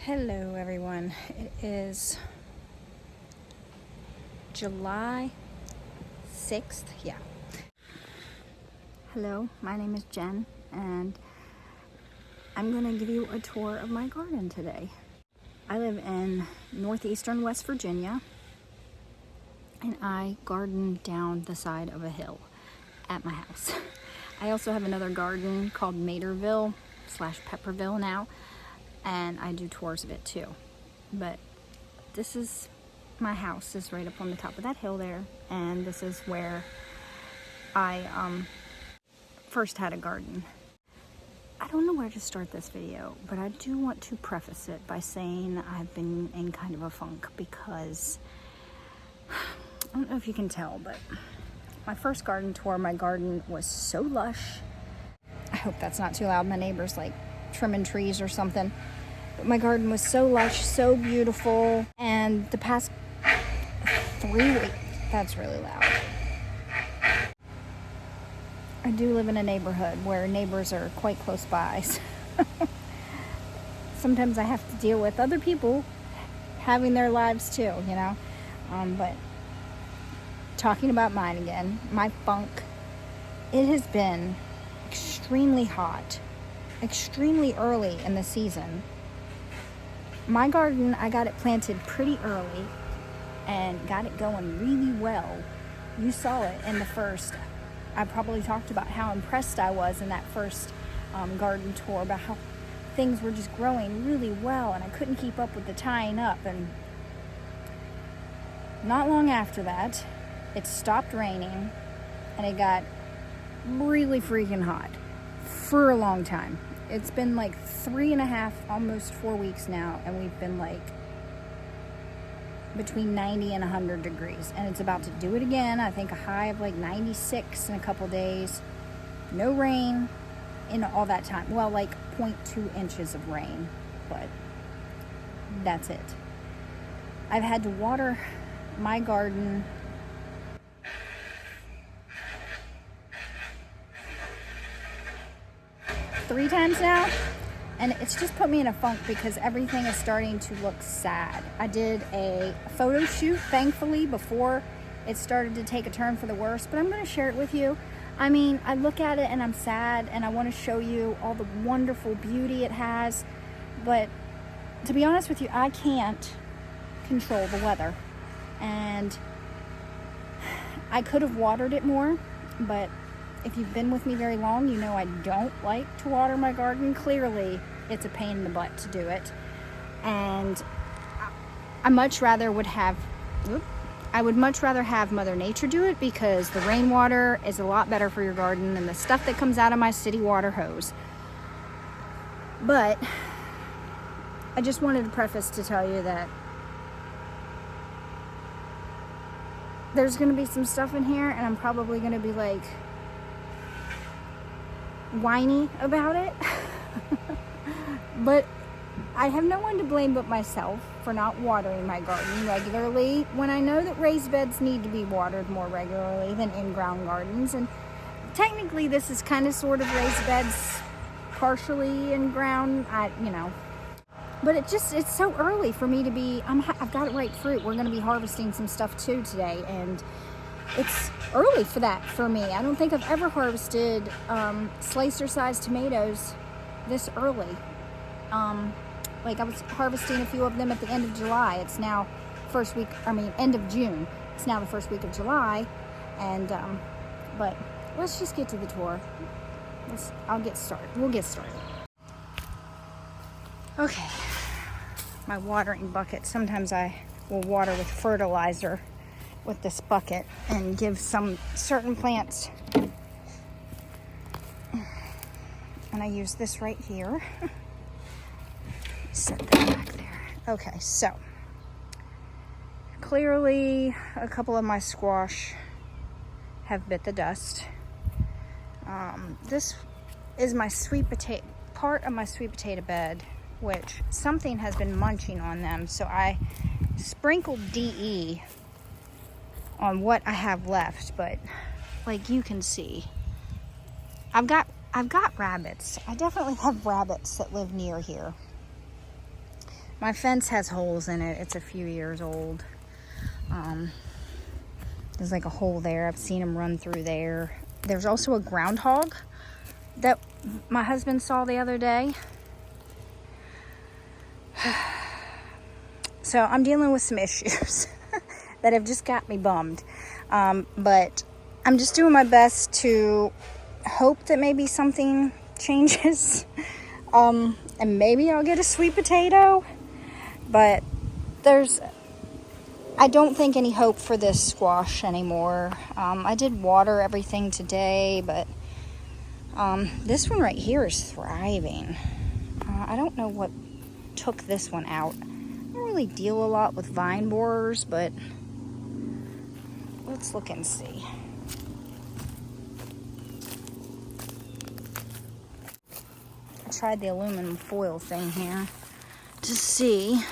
Hello everyone, it is July 6th, yeah. Hello, my name is Jen and I'm going to give you a tour of my garden today. I live in northeastern West Virginia and I garden down the side of a hill at my house. I also have another garden called Materville / Pepperville now, and I do tours of it too. But this is my house, is right up on the top of that hill there, and this is where I first had a garden. I don't know where to start this video, but I do want to preface it by saying I've been in kind of a funk because I don't know if you can tell, but my first garden tour, my garden was so lush. I hope that's not too loud. My neighbor's like trimming trees or something. But my garden was so lush, so beautiful. And the past 3 weeks, that's really loud. I do live in a neighborhood where neighbors are quite close by. So sometimes I have to deal with other people having their lives too, you know. But talking about mine again, my funk, it has been extremely hot, extremely early in the season. My garden, I got it planted pretty early and got it going really well. You saw it in the first, I probably talked about how impressed I was in that first garden tour, about how things were just growing really well and I couldn't keep up with the tying up. And not long after that, it stopped raining and it got really freaking hot for a long time. It's been like 3.5, almost 4 weeks now, and we've been like between 90 and 100 degrees, and it's about to do it again. I think a high of like 96 in a couple days. No rain in all that time. Well, like 0.2 inches of rain, but that's it. I've had to water my garden 3 times now, and it's just put me in a funk because everything is starting to look sad. I did a photo shoot, thankfully, before it started to take a turn for the worse, but I'm going to share it with you. I mean, I look at it and I'm sad, and I want to show you all the wonderful beauty it has, but to be honest with you, I can't control the weather, and I could have watered it more, but if you've been with me very long, you know I don't like to water my garden. Clearly, it's a pain in the butt to do it. And I would much rather have Mother Nature do it, because the rainwater is a lot better for your garden than the stuff that comes out of my city water hose. But I just wanted to preface to tell you that there's going to be some stuff in here, and I'm probably going to be like whiny about it. But I have no one to blame but myself for not watering my garden regularly, when I know that raised beds need to be watered more regularly than in-ground gardens. And technically this is kind of sort of raised beds, partially in ground, but it's so early for me to be, I've got it right fruit. We're going to be harvesting some stuff too today, and it's early for that for me. I don't think I've ever harvested slicer-sized tomatoes this early. Like I was harvesting a few of them at the end of July. It's now end of June. It's now the first week of July, and but let's just get to the tour. We'll get started. Okay, my watering bucket. Sometimes I will water with fertilizer with this bucket and give some certain plants, and I use this right here. Set that back there. Okay, so clearly a couple of my squash have bit the dust. This is my part of my sweet potato bed, which something has been munching on them, so I sprinkled DE on what I have left. But like you can see, I've got rabbits. I definitely have rabbits that live near here. My fence has holes in it. It's a few years old. There's like a hole there. I've seen him run through there. There's also a groundhog that my husband saw the other day. So I'm dealing with some issues that have just got me bummed. But I'm just doing my best to hope that maybe something changes. And maybe I'll get a sweet potato. But I don't think any hope for this squash anymore. I did water everything today, but this one right here is thriving. I don't know what took this one out. I don't really deal a lot with vine borers, but let's look and see. I tried the aluminum foil thing here to see.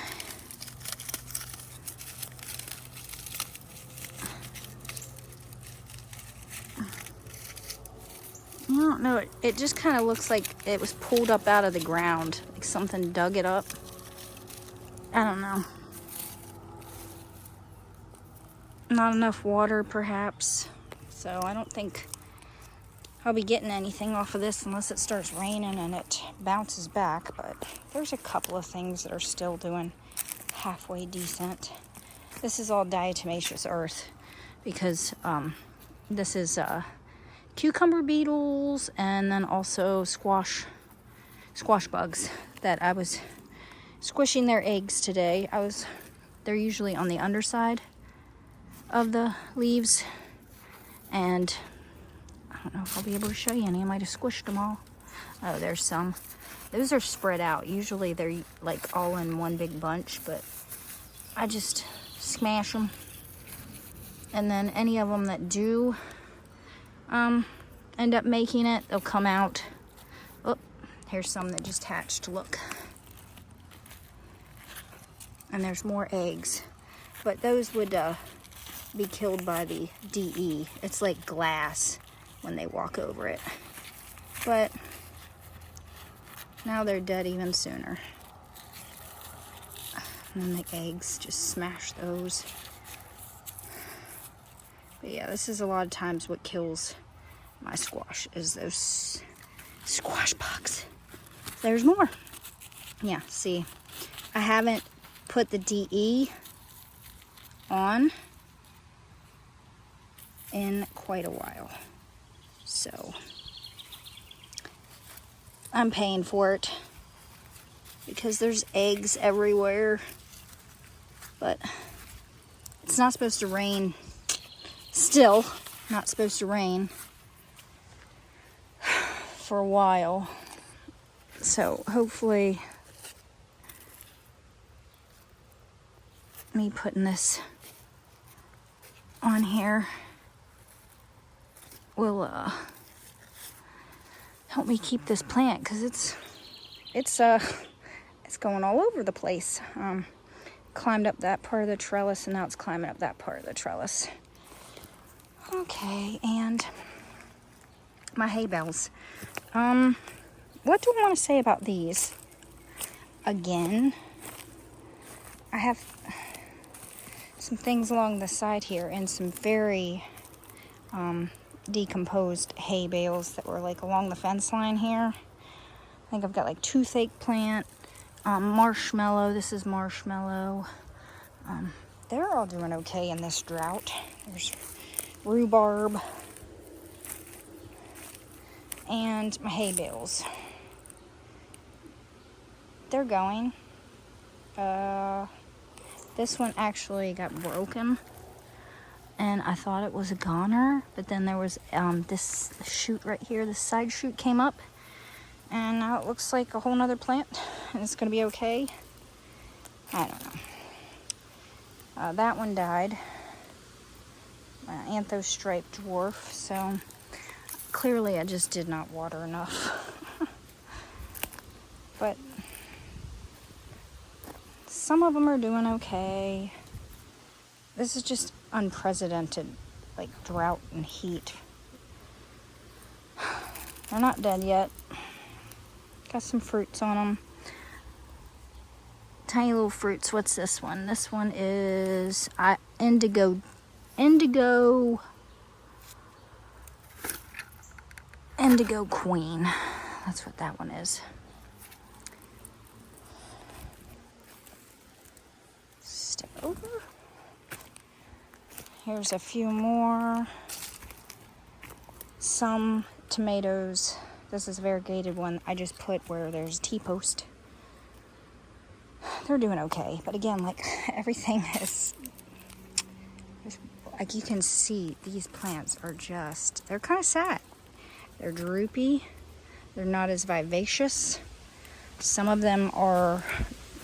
I don't know, it just kind of looks like it was pulled up out of the ground, like something dug it up. I don't know. Not enough water, perhaps. So I don't think I'll be getting anything off of this unless it starts raining and it bounces back. But there's a couple of things that are still doing halfway decent. This is all diatomaceous earth because this is cucumber beetles and then also squash bugs that I was squishing their eggs today. They're usually on the underside of the leaves, and I don't know if I'll be able to show you any. I might have squished them all. Oh, there's some. Those are spread out. Usually they're like all in one big bunch, but I just smash them. And then any of them that do end up making it, they'll come out. Oh, here's some that just hatched. Look. And there's more eggs. But those would be killed by the DE. It's like glass when they walk over it. But now they're dead even sooner. And then the eggs, just smash those. But yeah, this is a lot of times what kills my squash is those squash bugs. There's more. Yeah, see, I haven't put the DE on in quite a while. So I'm paying for it because there's eggs everywhere. But it's not supposed to rain. Still not supposed to rain for a while. So hopefully me putting this on here will help me keep this plant, because it's going all over the place. Climbed up that part of the trellis and now it's climbing up that part of the trellis. Okay, and my hay bales. What do I want to say about these? Again, I have some things along the side here and some very decomposed hay bales that were like along the fence line here. I think I've got like toothache plant, marshmallow. This is marshmallow. They're all doing okay in this drought. There's rhubarb and my hay bales. They're going. This one actually got broken and I thought it was a goner, but then there was this shoot right here, this side shoot came up, and now it looks like a whole nother plant and it's gonna be okay. I don't know. That one died, anthostriped dwarf, so clearly I just did not water enough. But some of them are doing okay. This is just unprecedented, like drought and heat. They're not dead yet. Got some fruits on them. tiny little fruits. What's this one? This one is indigo queen. That's what that one is. Step over. Here's a few more. Some tomatoes. This is a variegated one. I just put where there's a T-post. They're doing okay, but again, like everything is, like you can see, these plants are just, they're kind of sad. They're droopy. They're not as vivacious. Some of them are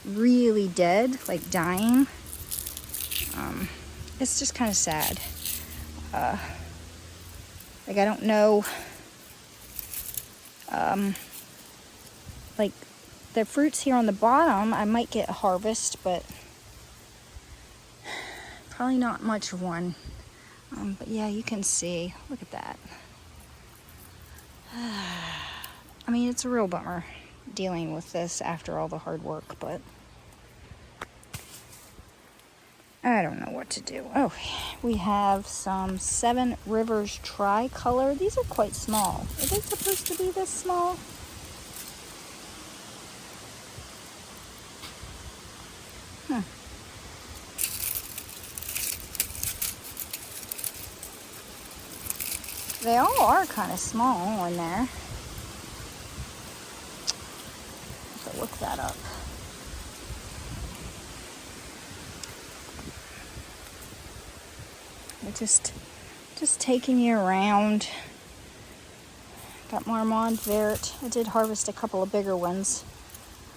really dead, like dying. It's just kind of sad. Like I don't know, like the fruits here on the bottom, I might get a harvest, but probably not much of one. But yeah, you can see, look at that. I mean, it's a real bummer dealing with this after all the hard work, but I don't know what to do. Oh, we have some Seven Rivers tricolor. These are quite small. Are they supposed to be this small? They all are kind of small in there. I have to look that up. They're just taking you around. Got Marmande Vert. I did harvest a couple of bigger ones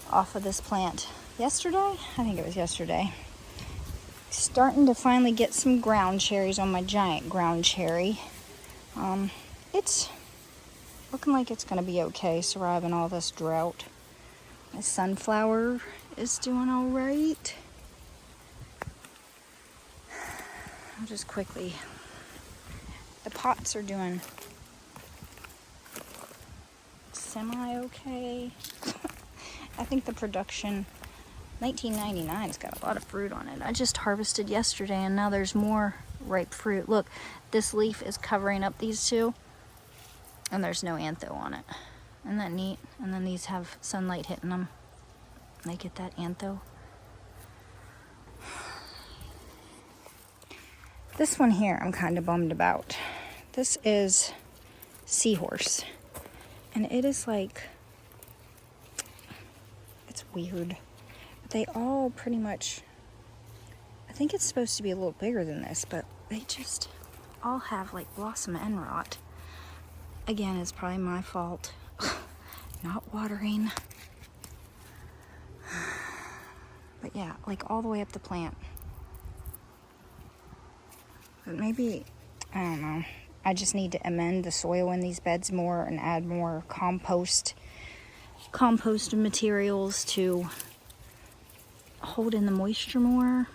off of this plant yesterday. I think it was yesterday. Starting to finally get some ground cherries on my giant ground cherry. It's looking like it's going to be okay surviving all this drought. My sunflower is doing all right. I'll just quickly, the pots are doing semi-okay. I think the production, 1999's got a lot of fruit on it. I just harvested yesterday and now there's more ripe fruit. Look, this leaf is covering up these two and there's no antho on it. Isn't that neat? And then these have sunlight hitting them. They get that antho. This one here I'm kind of bummed about. This is seahorse. And it is like, it's weird. But they all pretty much, I think it's supposed to be a little bigger than this, but they just all have like blossom end rot. Again, it's probably my fault. Not watering. But yeah, like all the way up the plant. But maybe, I don't know. I just need to amend the soil in these beds more and add more compost materials to hold in the moisture more.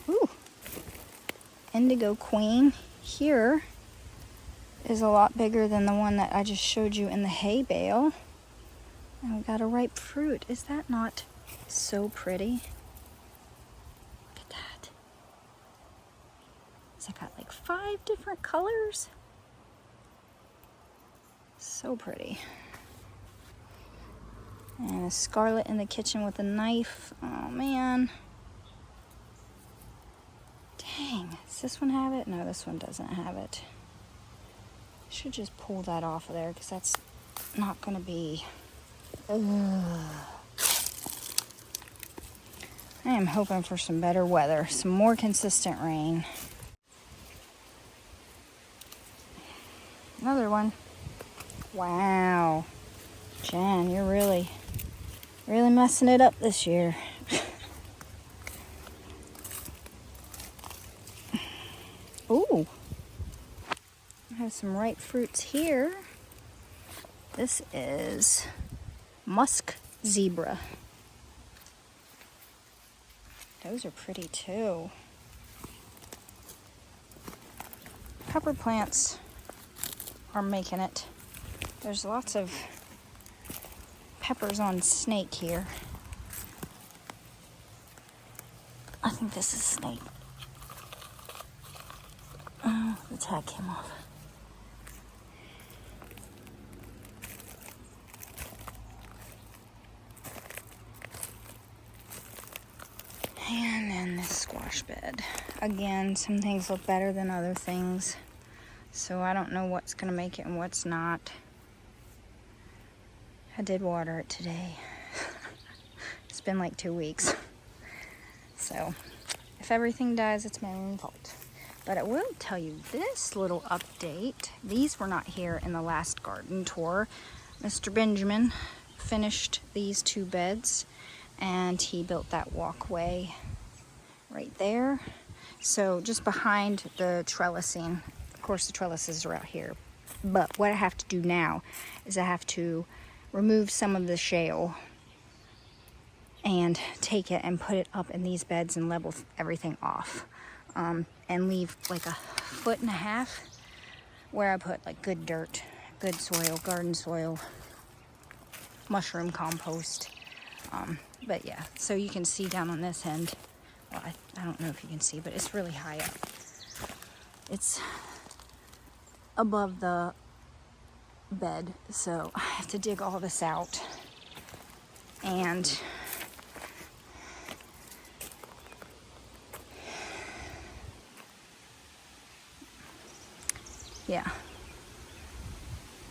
Ooh. Indigo Queen here is a lot bigger than the one that I just showed you in the hay bale. And we got a ripe fruit. Is that not so pretty? Look at that. It's got like 5 different colors. So pretty. And a scarlet in the kitchen with a knife. Oh man. Dang, does this one have it? No, this one doesn't have it. Should just pull that off of there because that's not going to be. Ugh. I am hoping for some better weather, some more consistent rain. Another one. Wow, Jen, you're really messing it up this year. Ooh. I have some ripe fruits here. This is musk zebra. Those are pretty too. pepper plants are making it. There's lots of peppers on snake here. I think this is snake. Oh, the tag came off. And then this squash bed. Again, some things look better than other things. So I don't know what's gonna make it and what's not. I did water it today. It's been like 2 weeks. So if everything dies, it's my own fault. But I will tell you this little update. These were not here in the last garden tour. Mr. Benjamin finished these 2 beds and he built that walkway right there. So just behind the trellising, of course the trellises are out here. But what I have to do now is I have to remove some of the shale and take it and put it up in these beds and level everything off. And leave like 1.5 feet where I put like good dirt, good soil, garden soil, mushroom compost. But yeah, so you can see down on this end, well, I don't know if you can see, but it's really high up. It's above the bed, so I have to dig all this out. And yeah,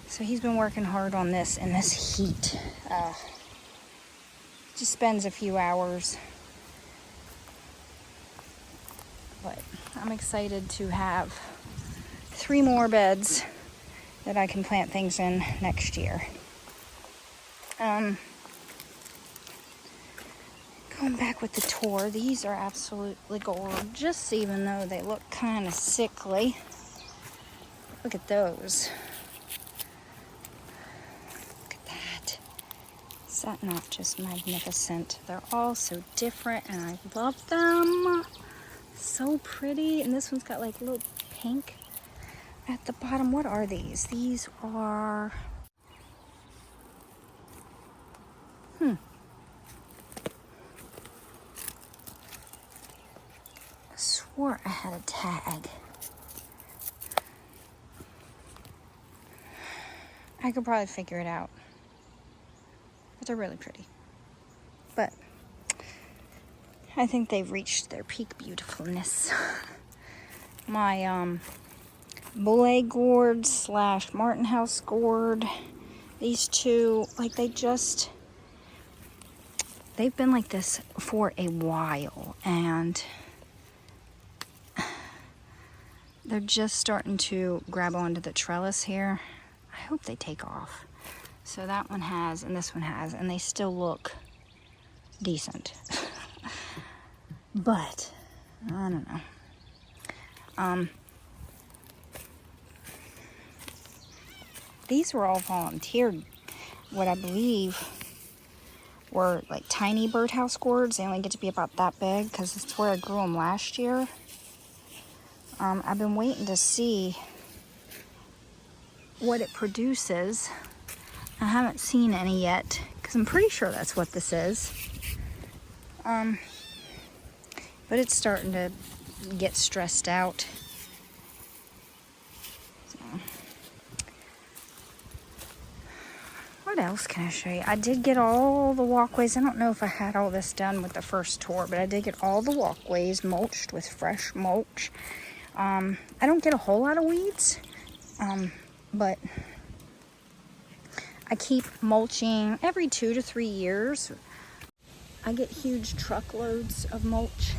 so he's been working hard on this in this heat. Just spends a few hours, but I'm excited to have 3 more beds that I can plant things in next year. Going back with the tour, these are absolutely gorgeous, even though they look kind of sickly. Look at those. Look at that. Is that not just magnificent? They're all so different and I love them. So pretty. And this one's got like a little pink at the bottom. What are these? These are... I swore I had a tag. I could probably figure it out. But they're really pretty. But I think they've reached their peak beautifulness. My Boulay gourd / Martin House gourd. These 2, like they've been like this for a while. And they're just starting to grab onto the trellis here. I hope they take off. So that one has, and this one has, and they still look decent. But, I don't know. These were all volunteered, what I believe were like tiny birdhouse gourds. They only get to be about that big because it's where I grew them last year. I've been waiting to see what it produces. I haven't seen any yet because I'm pretty sure that's what this is. But it's starting to get stressed out. So, what else can I show you? I did get all the walkways. I don't know if I had all this done with the first tour, but I did get all the walkways mulched with fresh mulch. I don't get a whole lot of weeds, but I keep mulching every 2 to 3 years. I get huge truckloads of mulch.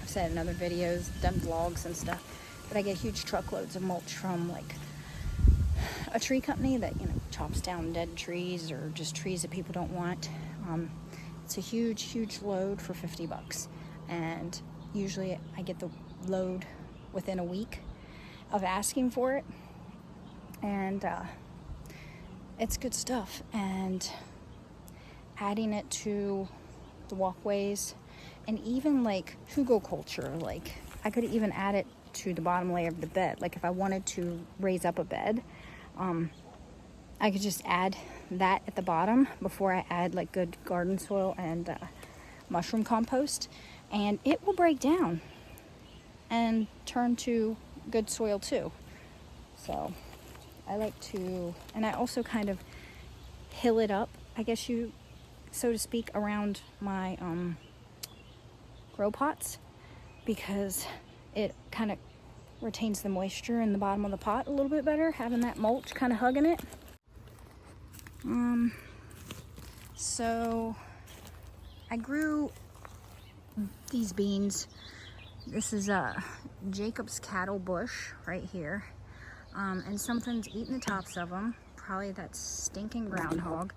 I've said in other videos, done vlogs and stuff, but I get huge truckloads of mulch from like a tree company that, chops down dead trees or just trees that people don't want. It's a huge load for $50, and usually I get the load within a week of asking for it, and it's good stuff. And adding it to the walkways, and even like hugelkultur, like I could even add it to the bottom layer of the bed. Like if I wanted to raise up a bed, I could just add that at the bottom before I add like good garden soil and mushroom compost, and it will break down and turn to good soil too. So I like to, and I also kind of hill it up, I guess you, so to speak, around my grow pots, because it kind of retains the moisture in the bottom of the pot a little bit better, having that mulch kind of hugging it. So I grew these beans. This is a Jacob's cattle bush right here, and something's eating the tops of them, probably that stinking groundhog.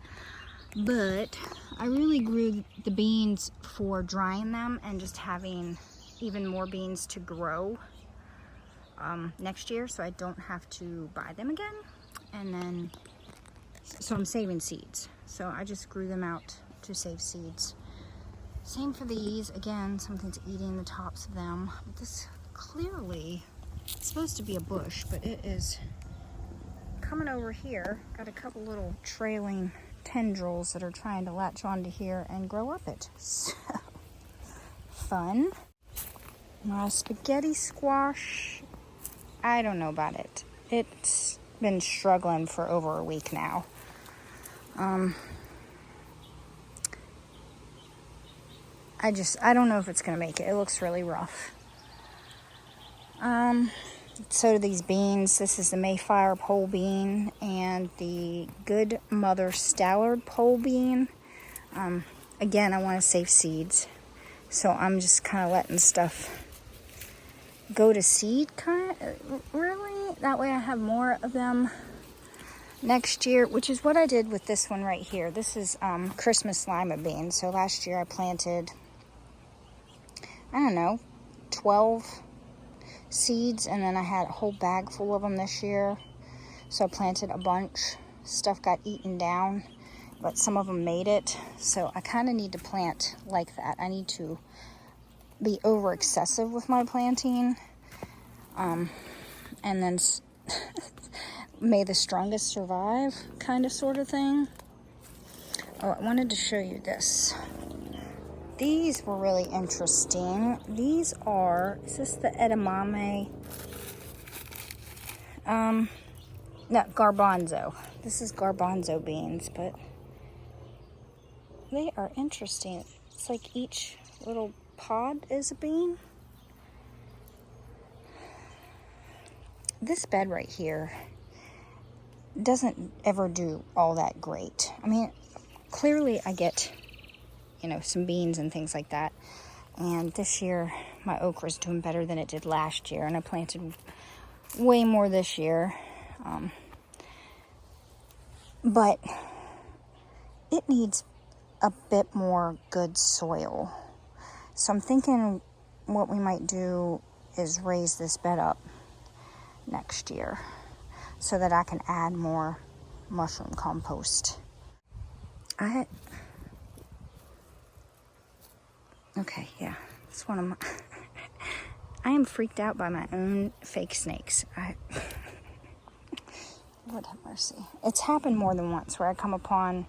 But I really grew the beans for drying them and just having even more beans to grow next year, so I don't have to buy them again. And then, so I'm saving seeds. So I just grew them out to save seeds. Same for these. Again, something's eating the tops of them. But this clearly, it's supposed to be a bush, but it is coming over here. Got a couple little trailing tendrils that are trying to latch onto here and grow up it. So, fun. My spaghetti squash, I don't know about it. It's been struggling for over a week now. I don't know if it's gonna make it. It looks really rough. So do these beans. This is the Mayfire pole bean and the Good Mother Stallard pole bean. Again, I want to save seeds, so I'm just kind of letting stuff go to seed, really. That way I have more of them next year, which is what I did with this one right here. This is Christmas lima beans. So last year I planted, I don't know, 12 seeds, and then I had a whole bag full of them this year. So I planted a bunch. Stuff got eaten down, but some of them made it. So I kind of need to plant like that. I need to be over excessive with my planting, and then may the strongest survive kind of sort of thing. Oh, I wanted to show you this. These were really interesting. These are, is this the edamame? No, garbanzo. This is garbanzo beans, but they are interesting. It's like each little pod is a bean. This bed right here doesn't ever do all that great. I mean, clearly I get, some beans and things like that. And this year, my okra is doing better than it did last year. And I planted way more this year. But it needs a bit more good soil. So I'm thinking what we might do is raise this bed up next year so that I can add more mushroom compost. Okay, yeah, it's one of my, I am freaked out by my own fake snakes. Lord have mercy. It's happened more than once where I come upon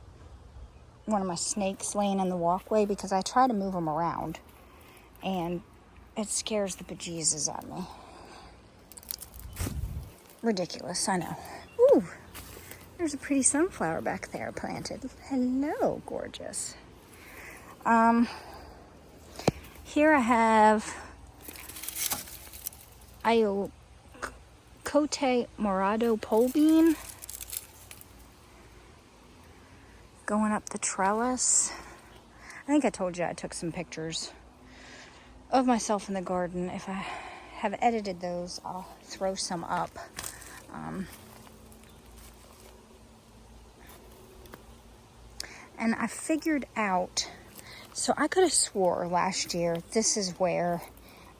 one of my snakes laying in the walkway because I try to move them around, and it scares the bejesus out of me. Ridiculous, I know. Ooh, there's a pretty sunflower back there planted. Hello, gorgeous. Here I have Ayocote Morado pole bean going up the trellis. I think I told you I took some pictures of myself in the garden. If I have edited those, I'll throw some up. And I figured out, so I could have swore last year this is where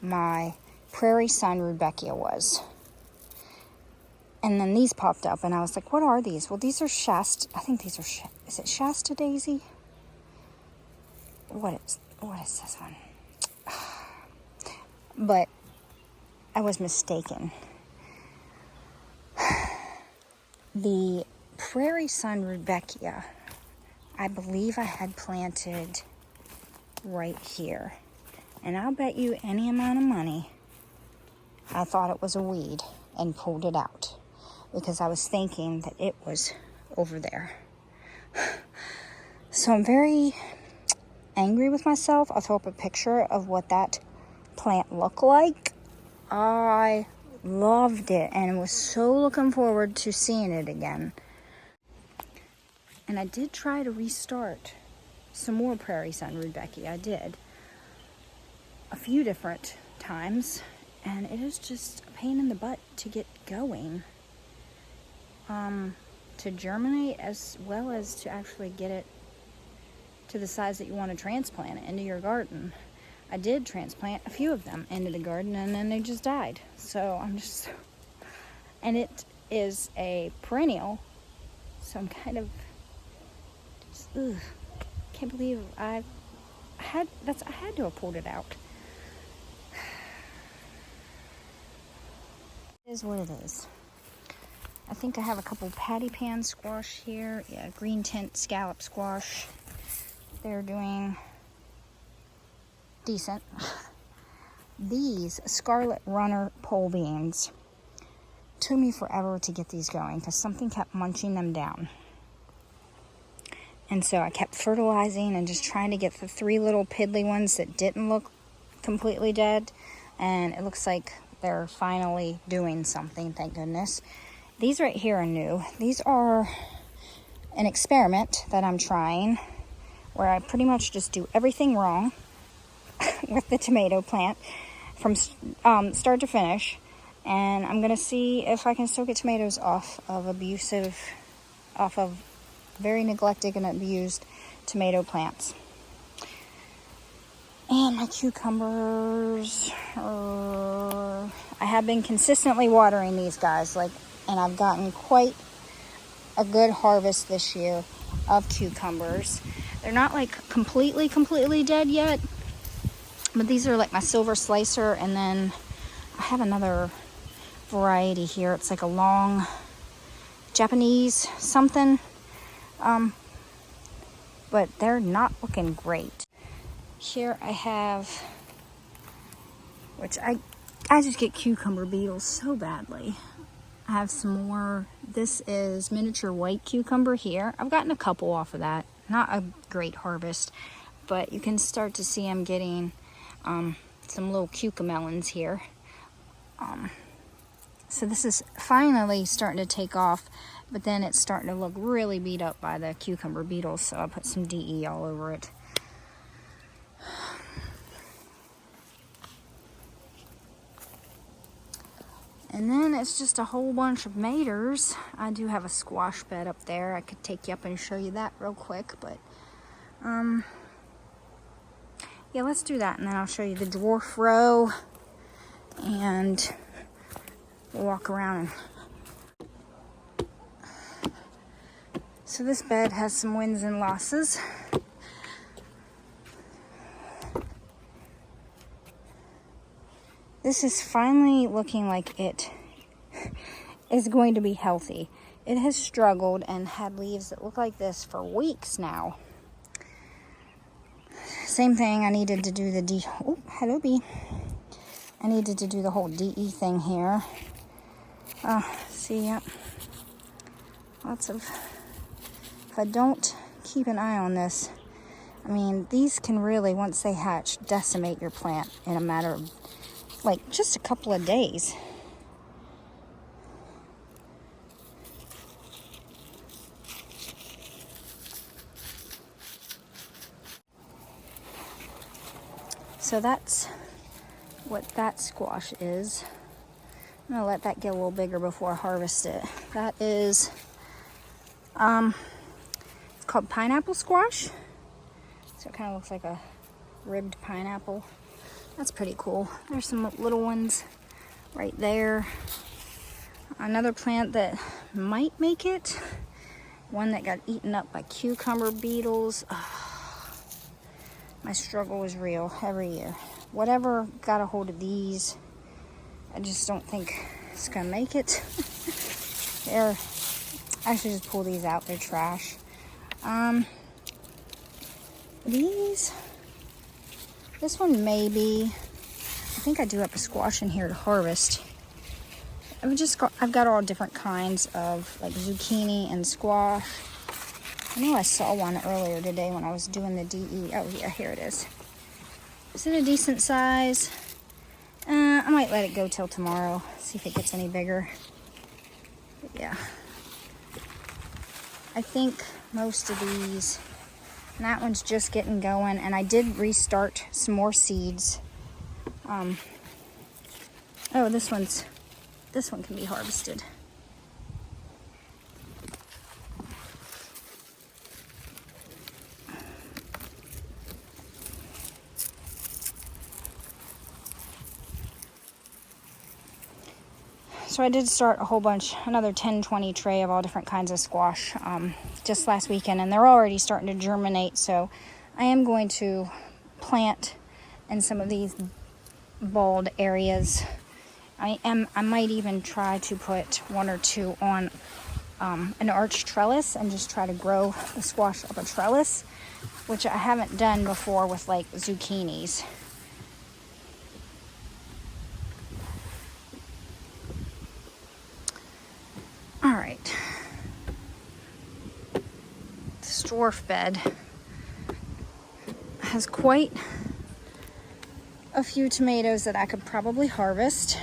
my prairie sun rudbeckia was. And then these popped up, and I was like, what are these? Well, these are I think these are, is it Shasta daisy? What is this one? But I was mistaken. The Prairie Sun Rudbeckia, I believe I had planted right here. And I'll bet you any amount of money I thought it was a weed and pulled it out, because I was thinking that it was over there. So I'm very angry with myself. I'll throw up a picture of what that plant looked like. I loved it and was so looking forward to seeing it again. And I did try to restart some more Prairie Sun Rudbeckia. I did a few different times, and it is just a pain in the butt to get going, to germinate, as well as to actually get it to the size that you want to transplant it into your garden. I did transplant a few of them into the garden, and then they just died. So I'm just, and it is a perennial, so I'm kind of just, can't believe I had to have pulled it out. It is what it is. I think I have a couple patty pan squash here. Yeah, green tint scallop squash. They're doing decent. These Scarlet Runner pole beans, took me forever to get these going because something kept munching them down. And so I kept fertilizing and just trying to get the 3 little piddly ones that didn't look completely dead. And it looks like they're finally doing something, thank goodness. These right here are new. These are an experiment that I'm trying, where I pretty much just do everything wrong with the tomato plant from start to finish. And I'm going to see if I can still get tomatoes off of very neglected and abused tomato plants. And my cucumbers, I have been consistently watering these guys, and I've gotten quite a good harvest this year of cucumbers. They're not completely dead yet, but these are like my silver slicer, and then I have another variety here. It's like a long Japanese something, but they're not looking great. Here I have, which I just get cucumber beetles so badly. I have some more. This is miniature white cucumber here. I've gotten a couple off of that. Not a great harvest, but you can start to see I'm getting some little cucamelons here. So this is finally starting to take off, but then it's starting to look really beat up by the cucumber beetles, so I put some DE all over it. And then it's just a whole bunch of maters. I do have a squash bed up there. I could take you up and show you that real quick, but yeah, let's do that, and then I'll show you the dwarf row, and we'll walk around. So this bed has some wins and losses. This is finally looking like it is going to be healthy. It has struggled and had leaves that look like this for weeks now. Same thing, I needed to do the oh, hello bee. I needed to do the whole DE thing here. See, yep. Lots of, if I don't keep an eye on this, I mean, these can really, once they hatch, decimate your plant in a matter of just a couple of days. So that's what that squash is. I'm gonna let that get a little bigger before I harvest it. That is, it's called pineapple squash. So it kind of looks like a ribbed pineapple. That's pretty cool. There's some little ones right there. Another plant that might make it. One that got eaten up by cucumber beetles. Oh, my struggle is real every year. Whatever got a hold of these, I just don't think it's gonna make it. They're, I should just pull these out, they're trash. These, this one maybe, I think I do have a squash in here to harvest. I've got all different kinds of like zucchini and squash. I know I saw one earlier today when I was doing the DE. Oh yeah, here it is. Is it a decent size? I might let it go till tomorrow, see if it gets any bigger. But yeah. I think most of these, and that one's just getting going, and I did restart some more seeds. Oh, this one can be harvested. So I did start a whole bunch, another 10-20 tray of all different kinds of squash just last weekend, and they're already starting to germinate. So I am going to plant in some of these bald areas. I might even try to put one or two on an arch trellis and just try to grow the squash up a trellis, which I haven't done before with like zucchinis. All right, this dwarf bed has quite a few tomatoes that I could probably harvest.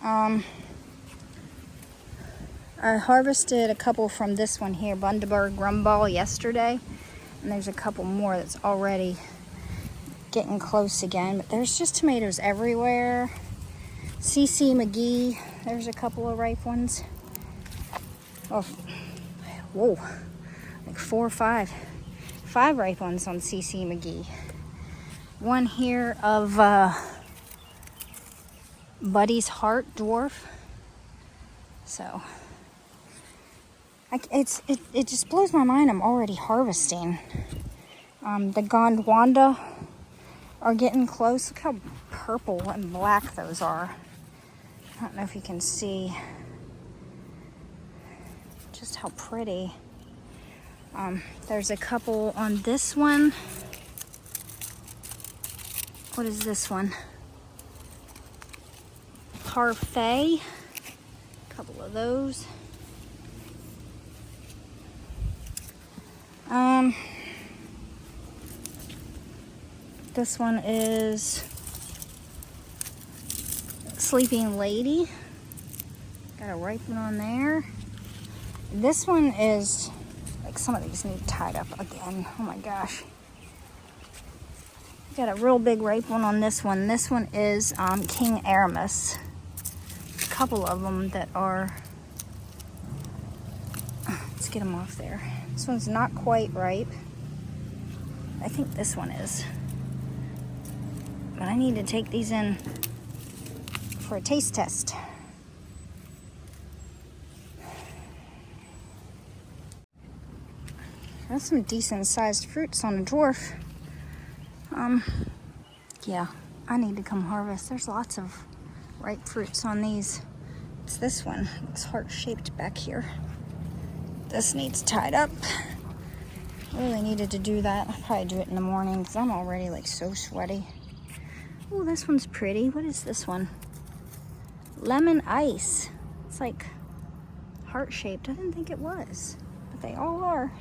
I harvested a couple from this one here, Bundaberg Rumball, yesterday, and there's a couple more that's already getting close again, but there's just tomatoes everywhere. CC McGee, there's a couple of ripe ones. Oh, whoa, like 4 or 5 ripe ones on CC McGee. One here of Buddy's Heart Dwarf. So it just blows my mind. I'm already harvesting. The Gondwanda are getting close. Look how purple and black those are. I don't know if you can see just how pretty. There's a couple on this one. What is this one? Parfait. A couple of those. This one is Sleeping Lady. Got a ripe one on there. This one is, like, some of these need tied up again. Oh my gosh. Got a real big ripe one on this one. This one is King Aramis. A couple of them that are, let's get them off there. This one's not quite ripe. I think this one is. But I need to take these in for a taste test. That's some decent sized fruits on a dwarf. Yeah, I need to come harvest. There's lots of ripe fruits on these. It's this one. It's heart-shaped back here. This needs tied up. I really needed to do that. I'll probably do it in the morning because I'm already like so sweaty. Oh, this one's pretty. What is this one? Lemon Ice. It's like heart-shaped. I didn't think it was, but they all are.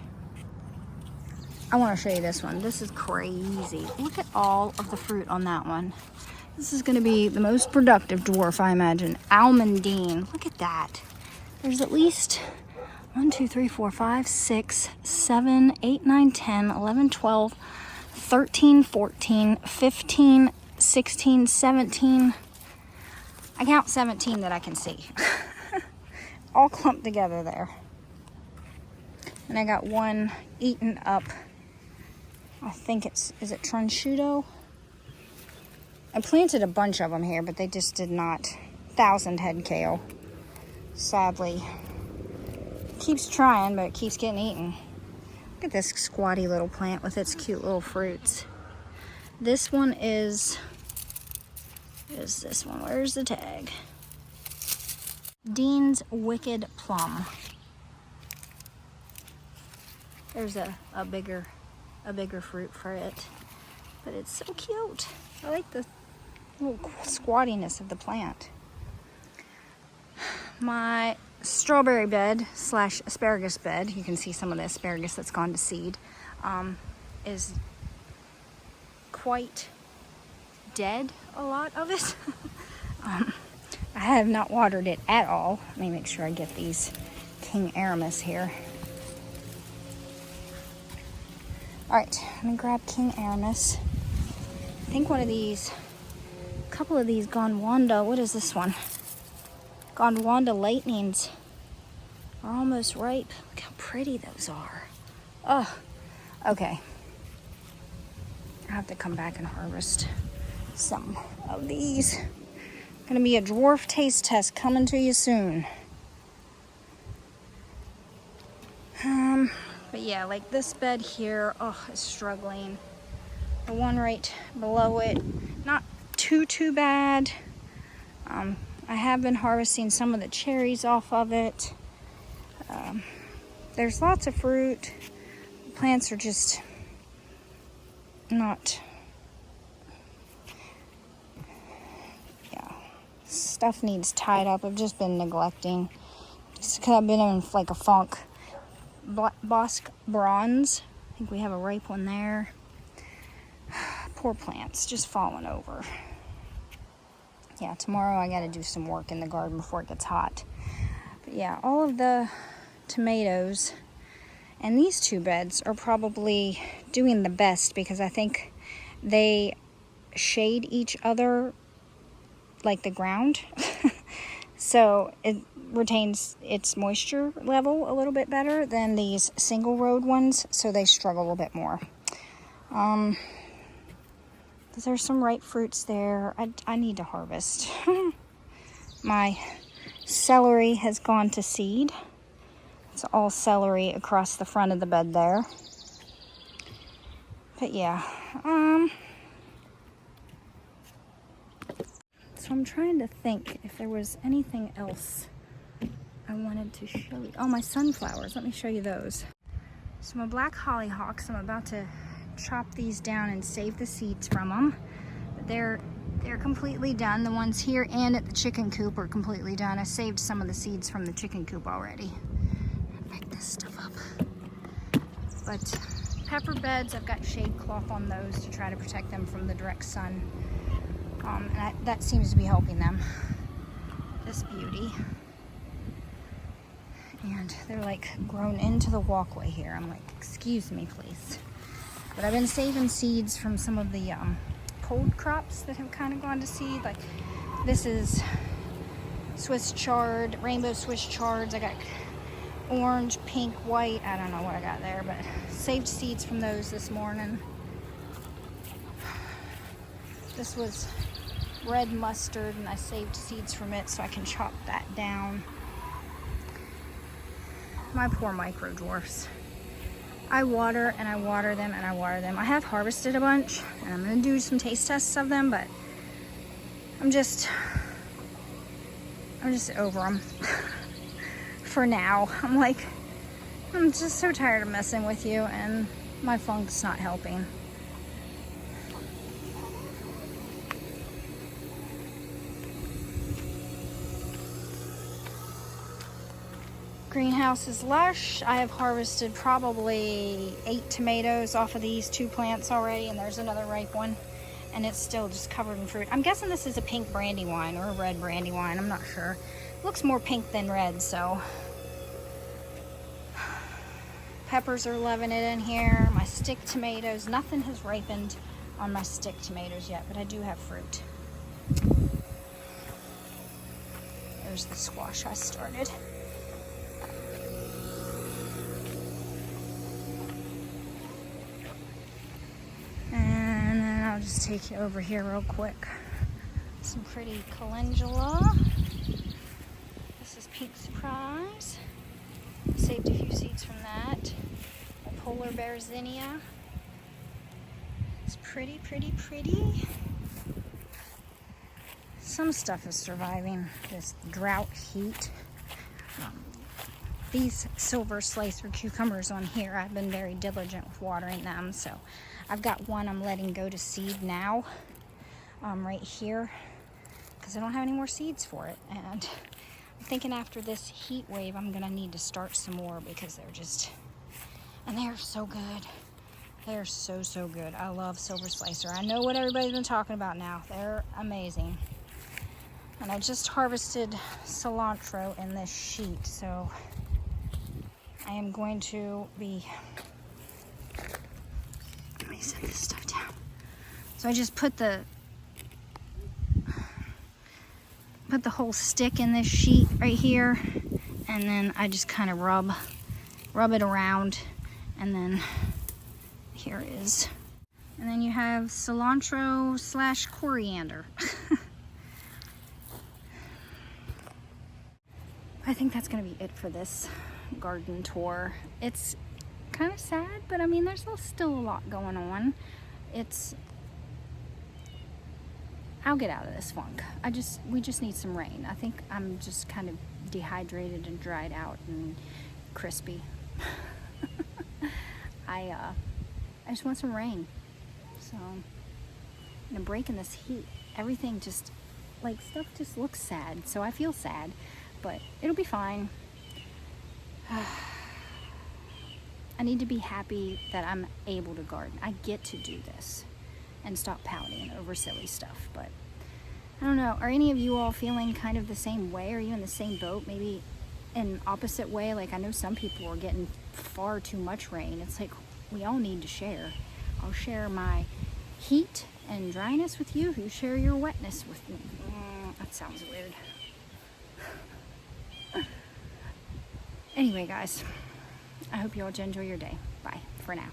I want to show you this one. This is crazy. Look at all of the fruit on that one. This is going to be the most productive dwarf, I imagine. Almondine. Look at that. There's at least 1, 2, 3, 4, 5, 6, 7, 8, 9, 10, 11, 12, 13, 14, 15, 16, 17. I count 17 that I can see. All clumped together there. And I got one eaten up. I think is it Transciutto? I planted a bunch of them here, but they just did not. 1,000 head kale. Sadly. Keeps trying, but it keeps getting eaten. Look at this squatty little plant with its cute little fruits. This one is What is this one? Where's the tag? Dean's Wicked Plum. There's a bigger fruit for it, but it's so cute. I like the little squattiness of the plant. My strawberry bed slash asparagus bed, you can see some of the asparagus that's gone to seed, is quite dead, a lot of it. I have not watered it at all. Let me make sure I get these King Aramis here. All right, let me grab King Aramis. I think one of these, a couple of these Gondwanda, what is this one? Gondwanda lightnings are almost ripe. Look how pretty those are. Oh, okay. I have to come back and harvest some of these. Gonna be a dwarf taste test coming to you soon. But yeah, like this bed here, oh, is struggling. The one right below it, not too bad. I have been harvesting some of the cherries off of it. There's lots of fruit. The plants are just not, yeah, stuff needs tied up. I've just been neglecting. Just because I've been in like a funk. Bosque Bronze, I think we have a ripe one there. Poor plants, just falling over. Yeah, tomorrow I gotta do some work in the garden before it gets hot. But yeah, all of the tomatoes and these two beds are probably doing the best because I think they shade each other like the ground. So it retains its moisture level a little bit better than these single road ones, so they struggle a little bit more. There's some ripe fruits there. I need to harvest. My celery has gone to seed. It's all celery across the front of the bed there. But yeah, so I'm trying to think if there was anything else I wanted to show you. Oh, my sunflowers. Let me show you those. So my black hollyhocks, I'm about to chop these down and save the seeds from them. But they're completely done. The ones here and at the chicken coop are completely done. I saved some of the seeds from the chicken coop already. Pick this stuff up. But pepper beds, I've got shade cloth on those to try to protect them from the direct sun. And that seems to be helping them. This beauty. And they're like grown into the walkway here. I'm like, excuse me, please. But I've been saving seeds from some of the cold crops that have kind of gone to seed. Like this is Swiss chard, rainbow Swiss chards. I got orange, pink, white. I don't know what I got there, but saved seeds from those this morning. This was red mustard, and I saved seeds from it so I can chop that down. My poor micro dwarfs. I water and I water them and I water them. I have harvested a bunch and I'm gonna do some taste tests of them, but I'm just over them for now. I'm just so tired of messing with you, and my funk's not helping. Greenhouse is lush. I have harvested probably 8 tomatoes off of these 2 plants already, and there's another ripe one, and it's still just covered in fruit. I'm guessing this is a pink brandywine or a red brandywine. I'm not sure. It looks more pink than red, so. Peppers are loving it in here. My stick tomatoes, nothing has ripened on my stick tomatoes yet, but I do have fruit. There's the squash I started. I'll just take you over here real quick. Some pretty calendula. This is Pink Surprise. Saved a few seeds from that. A polar bear zinnia. It's pretty, pretty, pretty. some stuff is surviving this drought heat. These silver slicer cucumbers on here, I've been very diligent with watering them. So I've got one I'm letting go to seed now, right here, because I don't have any more seeds for it. And I'm thinking after this heat wave, I'm gonna need to start some more because they're just, and they're so good. They're so, so good. I love silver slicer. I know what everybody's been talking about now. They're amazing. And I just harvested cilantro in this sheet, so I am going to be, let me set this stuff down. So I just put the whole stick in this sheet right here, and then I just kind of rub it around, and then here is, and then you have cilantro slash coriander. I think that's gonna be it for this garden tour. It's kind of sad, but I mean, there's still a lot going on. I'll get out of this funk. We just need some rain. I think I'm just kind of dehydrated and dried out and crispy. I just want some rain. So I'm breaking this heat. Everything just, like, stuff just looks sad. So I feel sad, but it'll be fine. I need to be happy that I'm able to garden. I get to do this and stop pouting over silly stuff. But I don't know, are any of you all feeling kind of the same way? Are you in the same boat? Maybe in opposite way? Like, I know some people are getting far too much rain. It's like, we all need to share. I'll share my heat and dryness with you. You share your wetness with me. That sounds weird. Anyway, guys, I hope you all enjoy your day. Bye for now.